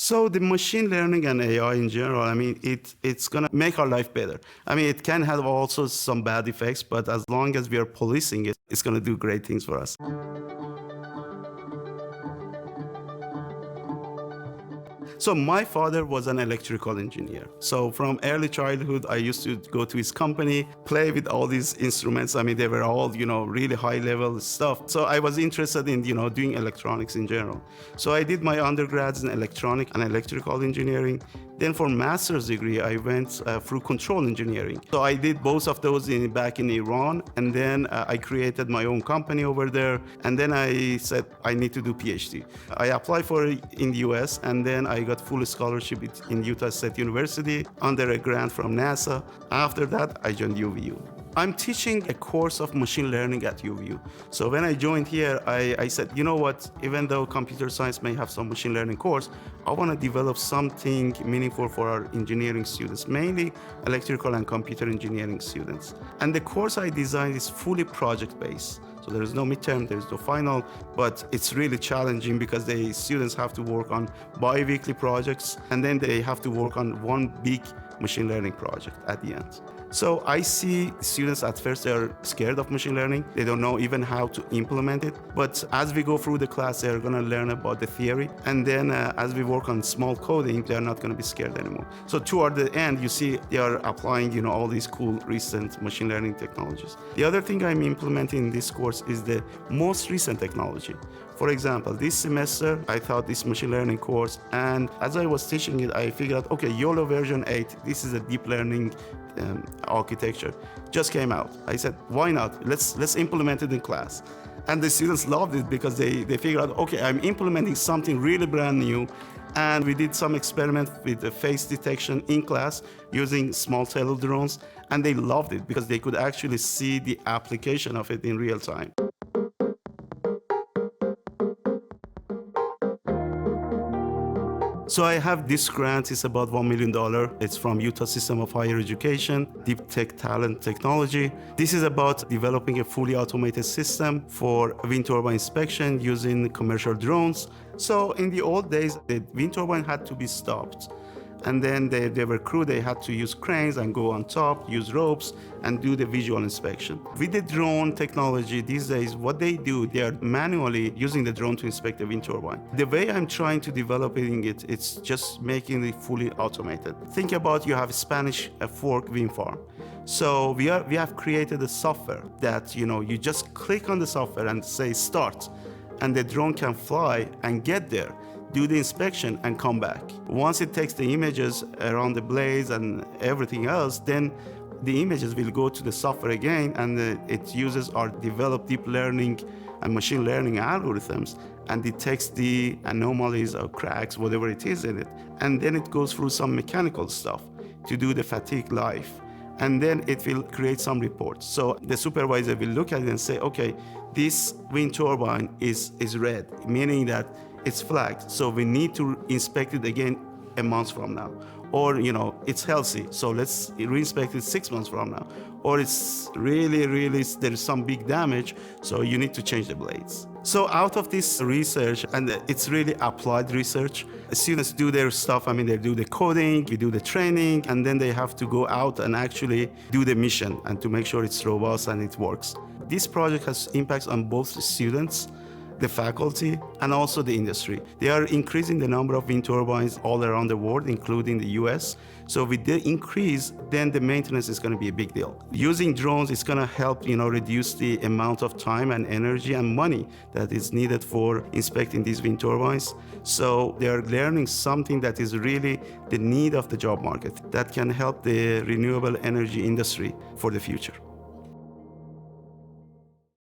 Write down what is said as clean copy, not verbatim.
So the machine learning and AI in general, I mean, it's going to make our life better. I mean, it can have also some bad effects, but as long as we are policing it, it's going to do great things for us. So my father was an electrical engineer. So from early childhood, I used to go to his company, play with all these instruments. I mean, they were all, really high level stuff. So I was interested in, doing electronics in general. So I did my undergrads in electronic and electrical engineering. Then for master's degree, I went through control engineering. So I did both of those back in Iran. And then I created my own company over there. And then I said, I need to do PhD. I applied for it in the US, and then I got full scholarship in Utah State University under a grant from NASA. After that, I joined UVU. I'm teaching a course of machine learning at UVU. So when I joined here, I said, you know what, even though computer science may have some machine learning course, I want to develop something meaningful for our engineering students, mainly electrical and computer engineering students. And the course I designed is fully project-based. So there is no midterm, there is no final, but it's really challenging because the students have to work on bi-weekly projects, and then they have to work on one big machine learning project at the end. So I see students at first, they're scared of machine learning. They don't know even how to implement it. But as we go through the class, they're going to learn about the theory. And then as we work on small coding, they're not going to be scared anymore. So toward the end, you see they are applying, all these cool recent machine learning technologies. The other thing I'm implementing in this course is the most recent technology. For example, this semester, I taught this machine learning course, and as I was teaching it, I figured out, okay, YOLO version 8, this is a deep learning architecture, just came out. I said, why not? Let's implement it in class. And the students loved it because they figured out, okay, I'm implementing something really brand new. And we did some experiment with the face detection in class using small tail drones, and they loved it because they could actually see the application of it in real time. So I have this grant, it's about $1 million. It's from Utah System of Higher Education, Deep Tech Talent Technology. This is about developing a fully automated system for wind turbine inspection using commercial drones. So in the old days, the wind turbine had to be stopped. And then they were crew, they had to use cranes and go on top, use ropes, and do the visual inspection. With the drone technology these days, what they do, they are manually using the drone to inspect the wind turbine. The way I'm trying to developing it, it's just making it fully automated. Think about you have a Spanish Fork wind farm. So we have created a software that, you just click on the software and say start, and the drone can fly and get there, do the inspection and come back. Once it takes the images around the blades and everything else, then the images will go to the software again, and it uses our developed deep learning and machine learning algorithms and detects the anomalies or cracks, whatever it is in it. And then it goes through some mechanical stuff to do the fatigue life. And then it will create some reports. So the supervisor will look at it and say, okay, this wind turbine is red, meaning that it's flagged, so we need to inspect it again a month from now. Or, it's healthy, so let's re-inspect it 6 months from now. Or it's really, there is some big damage, so you need to change the blades. So out of this research, and it's really applied research, students do their stuff. I mean, they do the coding, we do the training, and then they have to go out and actually do the mission and to make sure it's robust and it works. This project has impacts on both the students, the faculty, and also the industry. They are increasing the number of wind turbines all around the world, including the US. So with the increase, then the maintenance is going to be a big deal. Using drones is going to help, reduce the amount of time and energy and money that is needed for inspecting these wind turbines. So they are learning something that is really the need of the job market that can help the renewable energy industry for the future.